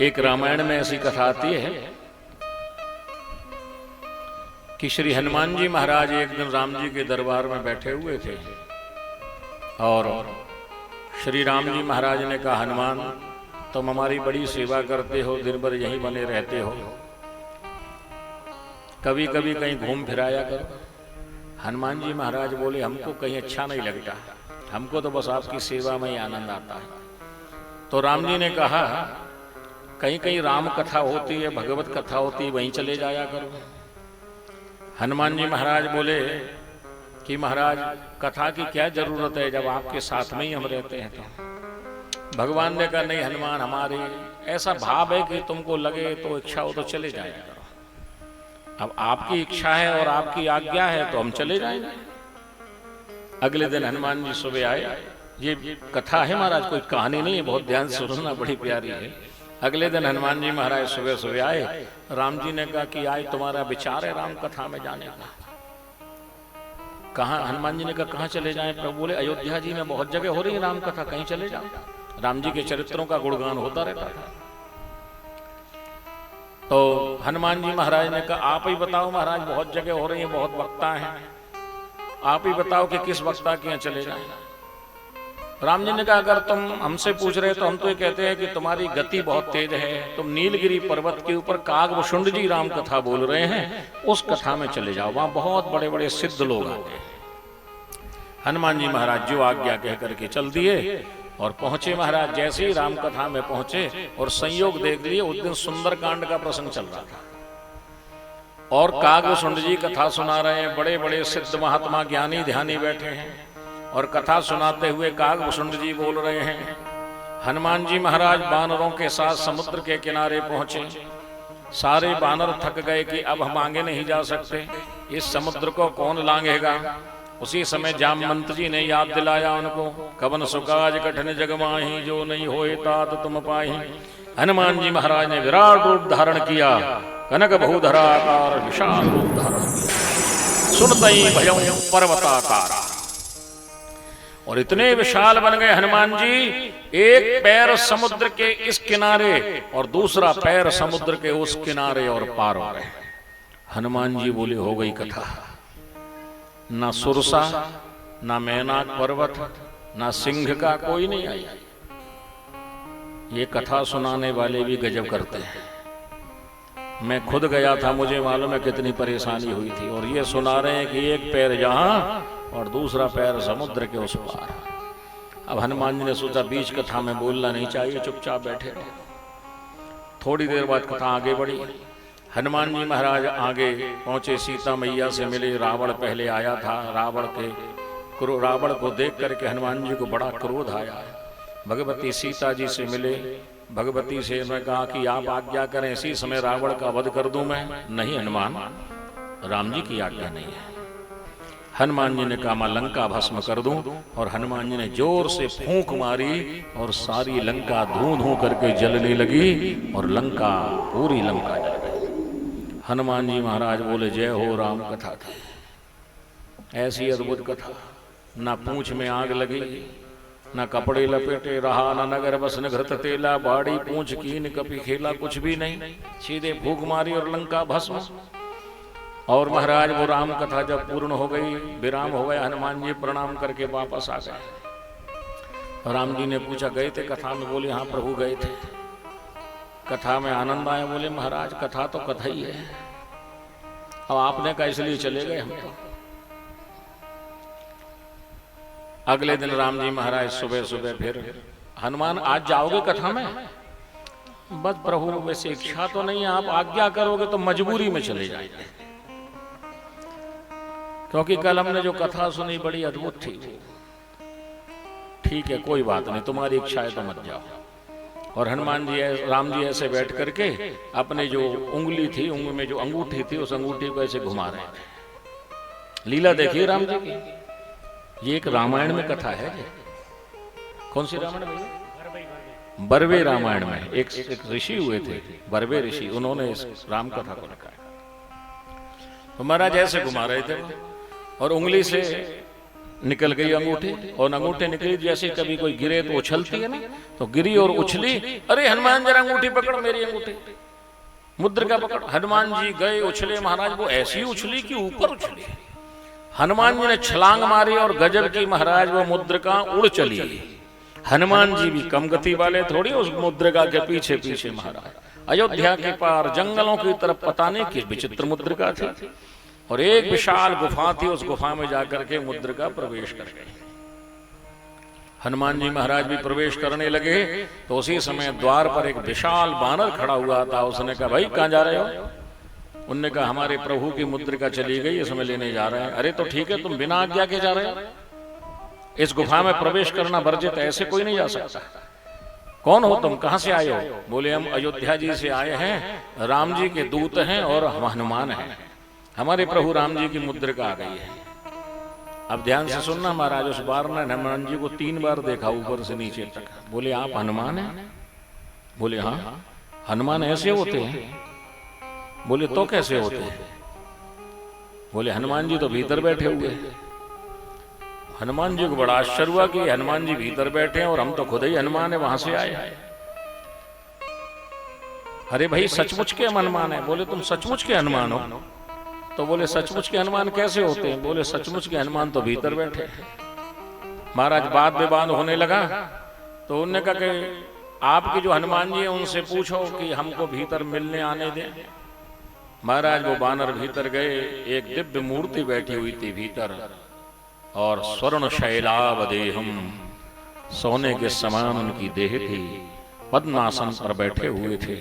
एक रामायण में ऐसी कथा आती है कि श्री हनुमान जी महाराज एक दिन राम जी के दरबार में बैठे हुए थे और श्री राम जी महाराज ने कहा, हनुमान तुम हमारी बड़ी सेवा करते हो, दिन भर यहीं बने रहते हो, कभी कभी कहीं घूम फिराया करो। हनुमान जी महाराज बोले, हमको कहीं अच्छा नहीं लगता, हमको तो बस आपकी सेवा में ही आनंद आता है। तो राम जी ने कहा, कहीं कहीं राम कथा होती है, भगवत कथा होती है, वहीं चले जाया करो। हनुमान जी महाराज बोले कि महाराज कथा की क्या जरूरत है जब आपके साथ में ही हम रहते हैं। तो भगवान ने कहा, नहीं हनुमान, हमारे ऐसा भाव है कि तुमको लगे तो इच्छा हो तो चले जाया करो। अब आपकी इच्छा है और आपकी आज्ञा है तो हम चले जाएंगे। अगले दिन हनुमान जी सुबह आए। ये कथा है महाराज, कोई कहानी नहीं है, बहुत ध्यान से सुनना, बड़ी प्यारी है। अगले दिन हनुमान जी महाराज सुबह सुबह आए। राम जी ने कहा कि आज तुम्हारा विचार है राम कथा में जाने का। कहाँ? हनुमान जी ने कहा, कहाँ चले जाएं प्रभु? बोले, अयोध्या जी में बहुत जगह हो रही है राम कथा, कहीं चले जाओ। राम जी के चरित्रों का गुणगान होता रहता था। तो हनुमान जी महाराज ने कहा, आप ही बताओ महाराज, बहुत जगह हो रही है, बहुत वक्ता हैं, आप ही बताओ कि किस वक्ता के यहाँ चले जाएं। राम जी ने कहा, अगर तुम हमसे पूछ रहे तो हम तो ये कहते हैं कि तुम्हारी गति बहुत तेज है, तुम नीलगिरी पर्वत के ऊपर कागभूषुंड जी राम कथा बोल रहे हैं, उस कथा में चले जाओ, वहां बहुत बड़े बड़े सिद्ध लोग आते हैं। हनुमान जी महाराज जो आज्ञा कह करके चल दिए और पहुंचे। महाराज जैसे ही राम कथा में पहुंचे और संयोग देख लिए, उस दिन सुंदरकांड का प्रसंग चल रहा था और कागभूषुंड जी कथा सुना रहे हैं। बड़े बड़े सिद्ध महात्मा ज्ञानी ध्यानी बैठे हैं और कथा सुनाते हुए कागभूषुंड जी बोल रहे हैं। हनुमान जी महाराज बानरों के साथ समुद्र के किनारे पहुंचे। सारे बानर थक गए कि अब हम आगे नहीं जा सकते, इस समुद्र को कौन लांघेगा। उसी समय जामवंत जी ने याद दिलाया उनको, कवन सुकाज कठिन जग माही, जो नहीं होए तात तुम पाही। हनुमान जी महाराज ने विराट रूप धारण किया, कनक बहुधरा आकार विशाल रूप धारण किया, सुनतई भयं पर्वताकारा। और इतने विशाल बन गए हनुमान जी, एक पैर समुद्र के इस किनारे और दूसरा पैर समुद्र के उस किनारे और पार हो गए। हनुमान जी बोले, हो गई कथा। ना सुरसा, ना मैनाक पर्वत, ना सिंह का कोई नहीं आई। ये कथा सुनाने वाले भी गजब करते हैं। मैं खुद गया था, मुझे मालूम है कितनी परेशानी हुई थी। और ये सुना रहे हैं कि एक पैर जहां और दूसरा पैर समुद्र के उस पार। अब हनुमान जी ने सोचा बीच कथा में बोलना नहीं चाहिए, चुपचाप बैठे रहे। थोड़ी देर बाद कथा आगे बढ़ी। हनुमान जी महाराज आगे पहुंचे, सीता मैया से मिले। रावण पहले आया था। रावण को देख करके हनुमान जी को बड़ा क्रोध आया। भगवती सीता जी से मिले। भगवती से मैं कहा कि आप आज्ञा करें, इसी समय रावण का वध कर दूं मैं। नहीं हनुमान, राम जी की आज्ञा नहीं है। हनुमान जी ने कहा, मैं लंका भस्म कर दूं। और हनुमान जी ने जोर से फूंक मारी और सारी लंका धूं धूं करके जलने लगी और लंका, पूरी लंका जल गई। हनुमान जी महाराज बोले, जय हो राम कथा की। ऐसी अद्भुत कथा, ना पूंछ में आग लगी, ना कपड़े लपेटे रहा, ना नगर बसन घृत तेला, बाड़ी पूंछ कीन कपि खेला, कुछ भी नहीं, सीधे फूंक मारी और लंका भस्म। और महाराज वो राम कथा जब पूर्ण हो गई, विराम हो गया, हनुमान जी प्रणाम करके वापस आ गए। राम जी ने पूछा, गए थे कथा में? बोले, हाँ प्रभु गए थे। कथा में आनंद आया? बोले, महाराज कथा तो कथा ही है, अब आपने कहा इसलिए चले गए हम तो। अगले दिन राम जी महाराज सुबह सुबह फिर, हनुमान आज जाओगे कथा में? बस प्रभु वैसे इच्छा तो नहीं है, आप आज्ञा करोगे तो मजबूरी में चले जाएंगे, क्योंकि कल हमने जो कथा सुनी बड़ी अद्भुत थी। ठीक है, कोई बात नहीं, तुम्हारी इच्छा है तो मत जाओ। और हनुमान जी, राम जी ऐसे बैठ करके अपने जो उंगली थी, उंगली में जो अंगूठी थी, उस अंगूठी को ऐसे घुमा रहे थे। लीला देखिए राम जी की। ये एक रामायण में कथा है। कौन सी रामायण में? बरवे रामायण में एक ऋषि हुए थे, बरवे ऋषि, उन्होंने इस राम कथा को लिखा है। तो महाराज ऐसे घुमा रहे थे और उंगली से निकल गई अंगूठी, और अंगूठी निकली जैसे कभी कोई गिरे तो उछलती है ना, तो गिरी और उछली। अरे हनुमान जरा अंगूठी पकड़, मेरी अंगूठी मुद्रिका पकड़। हनुमान जी गए, उछले महाराज, वो ऐसी उछली कि ऊपर उछली। हनुमान जी ने छलांग मारी और गजब की महाराज वो मुद्रिका उड़ चली। हनुमान जी भी कम गति वाले थोड़ी, उस मुद्रिका के पीछे पीछे महाराज अयोध्या के पार जंगलों की तरफ पता नहीं किस विचित्र मुद्रिका थी, और एक विशाल गुफा थी, उस गुफा में जाकर के मुद्रिका प्रवेश कर गई। हनुमान जी महाराज भी प्रवेश करने लगे तो उसी समय द्वार पर एक विशाल बानर खड़ा हुआ था। उसने कहा, भाई कहां जा रहे हो? उनने कहा, हमारे प्रभु की मुद्रिका चली गई, इसमें लेने जा रहे हैं। अरे तो ठीक है, तुम बिना आज्ञा के जा रहे हो? इस गुफा में प्रवेश करना वर्जित है, ऐसे कोई नहीं जा सकता। कौन हो तुम, कहां से आए हो? बोले, हम अयोध्या जी से आए हैं, राम जी के दूत हैं और हम हनुमान हैं, हमारे प्रभु राम जी की मुद्रिका आ गई है। अब ध्यान से सुनना महाराज, उस बार ने हनुमान जी को 3 बार देखा ऊपर से नीचे तक। बोले, आप हनुमान हैं? बोले, हाँ। हनुमान ऐसे होते हैं? बोले, तो कैसे होते हैं? बोले, हनुमान जी तो भीतर बैठे हुए हैं। हनुमान जी को बड़ा आश्चर्य हुआ कि हनुमान जी भीतर बैठे हैं और हम तो खुद ही हनुमान है, वहां से आए हैं। अरे भाई, सचमुच के हम हनुमान है? बोले, तुम सचमुच के हनुमान हो? तो बोले, सचमुच के हनुमान कैसे होते हैं? बोले, सचमुच के हनुमान तो भीतर बैठे हैं। महाराज वाद विवाद होने लगा, तो उन्होंने कहा कि आपके जो हनुमान जी हैं उनसे पूछो कि हमको भीतर मिलने आने दें। महाराज वो बानर भीतर गए, एक दिव्य मूर्ति बैठी हुई थी भीतर, और स्वर्ण शैलावदेहम, सोने के समान उनकी देह थी, पद्मासन पर बैठे हुए थे,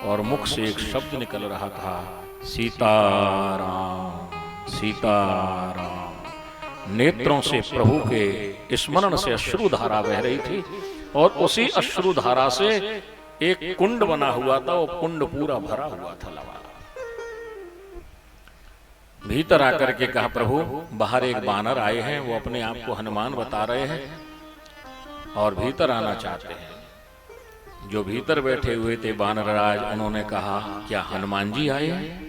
और मुख से एक शब्द निकल रहा था, सीताराम सीताराम। नेत्रों से प्रभु के स्मरण से अश्रुधारा बह रही थी, और उसी अश्रुधारा से एक कुंड बना हुआ था, वो कुंड पूरा भरा हुआ था लवा। भीतर आकर के कहा, प्रभु बाहर एक बानर आए हैं, वो अपने आप को हनुमान बता रहे हैं और भीतर आना चाहते हैं। जो भीतर बैठे हुए थे बानरराज, उन्होंने कहा, क्या हनुमान जी आए हैं?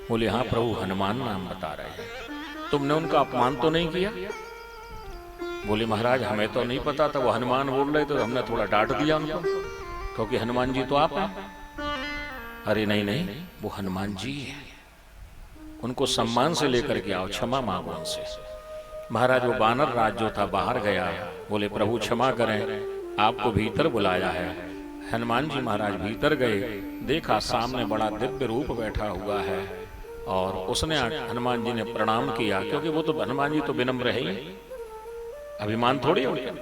बोले, हाँ प्रभु, हनुमान नाम बता रहे हैं। तुमने उनका अपमान तो नहीं किया? बोले, महाराज हमें तो नहीं पता था वो हनुमान बोल रहे, तो हमने थोड़ा डांट दिया उनको, क्योंकि हनुमान जी तो आप हैं। अरे नहीं नहीं, वो हनुमान जी हैं, उनको सम्मान से लेकर के आओ, क्षमा मांगो उनसे। महाराज वो बानर राज जो था बाहर गया, बोले, प्रभु क्षमा करें, आपको भीतर बुलाया है। हनुमान जी महाराज भीतर गए, देखा सामने बड़ा दिव्य रूप बैठा हुआ है, और उसने हनुमान जी ने प्रणाम किया, क्योंकि वो तो हनुमान जी तो विनम्र है ही, अभिमान थोड़ी हो गया।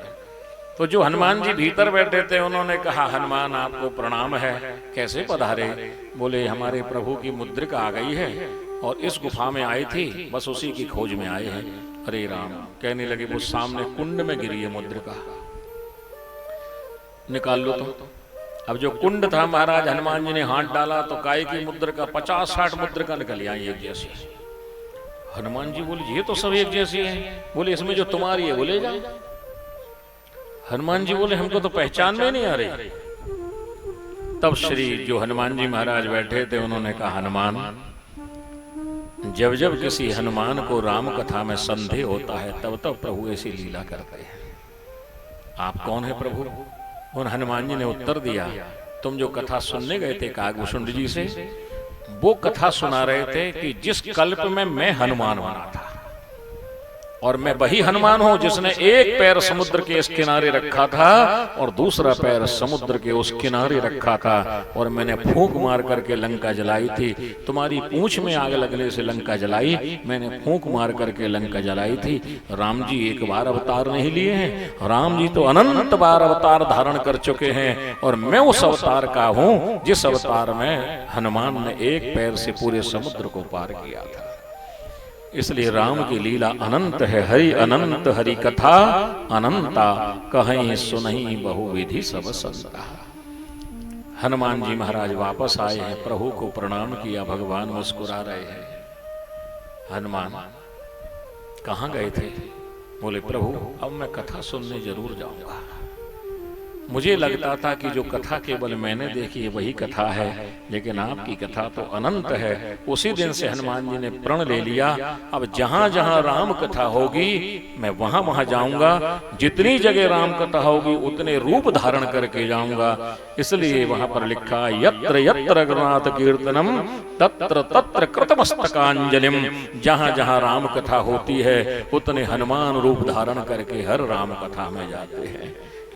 तो जो हनुमान जी भीतर बैठे थे, उन्होंने कहा, हनुमान आपको प्रणाम है, कैसे पधारे? बोले, हमारे प्रभु की मुद्रिका आ गई है और इस गुफा में आई थी, बस उसी की खोज में आए हैं। अरे राम, कहने लगे, वो सामने कुंड में गिरी है मुद्रिका, निकाल लो। तो अब जो कुंड था महाराज, हनुमान जी ने हाथ डाला तो काय की मुद्रिका 50-60 मुद्रिका निकल आई एक जैसी। हनुमान जी बोले, ये तो सब एक जैसी है। बोले, इसमें जो तुम्हारी है वो ले जाओ। हनुमान जी बोले, हमको तो पहचान में नहीं आ रही। तब श्री जो हनुमान जी महाराज बैठे थे, उन्होंने कहा, हनुमान, जब जब किसी हनुमान को राम कथा में संदेह होता है, तब तब प्रभु ऐसी लीला करते हैं। आप कौन है प्रभु? उन हनुमान जी ने उत्तर दिया, तुम जो कथा सुनने गए थे कागभूषुंड जी से, वो कथा सुना रहे थे कि जिस कल्प में मैं हनुमान बना था, और मैं वही हनुमान हूं जिसने एक पैर समुद्र के इस किनारे रखा था और दूसरा पैर समुद्र के उस किनारे रखा था, और मैंने फूंक मार करके लंका जलाई थी। तुम्हारी पूंछ में आग लगने से लंका जलाई, मैंने फूंक मार करके लंका जलाई थी। राम जी एक बार अवतार नहीं लिए हैं, राम जी तो अनंत बार अवतार धारण कर चुके हैं, और मैं उस अवतार का हूं जिस अवतार में हनुमान ने एक पैर से पूरे समुद्र को पार किया था। इसलिए राम की लीला अनंत है, हरि अनंत हरि कथा अनंता, कहीं सुनहि बहुविधि सब संता। हनुमान जी महाराज वापस आए हैं, प्रभु को प्रणाम किया, भगवान मुस्कुरा रहे हैं। हनुमान कहाँ गए थे? बोले, प्रभु अब मैं कथा सुनने जरूर जाऊंगा। मुझे लगता था कि जो कथा केवल मैंने देखी है वही कथा है, लेकिन आपकी कथा तो अनंत है। उसी दिन से हनुमान जी ने प्रण ले लिया, अब जहां जहां राम कथा होगी मैं वहां वहां जाऊंगा, जितनी जगह राम कथा होगी उतने रूप धारण करके जाऊंगा। इसलिए वहां पर लिखा, यत्र यत्र रघुनाथ कीर्तनम तत्र तत्र कृतमस्तकांजलिम। जहां जहां राम कथा होती है उतने हनुमान रूप धारण करके हर राम कथा में जाते हैं।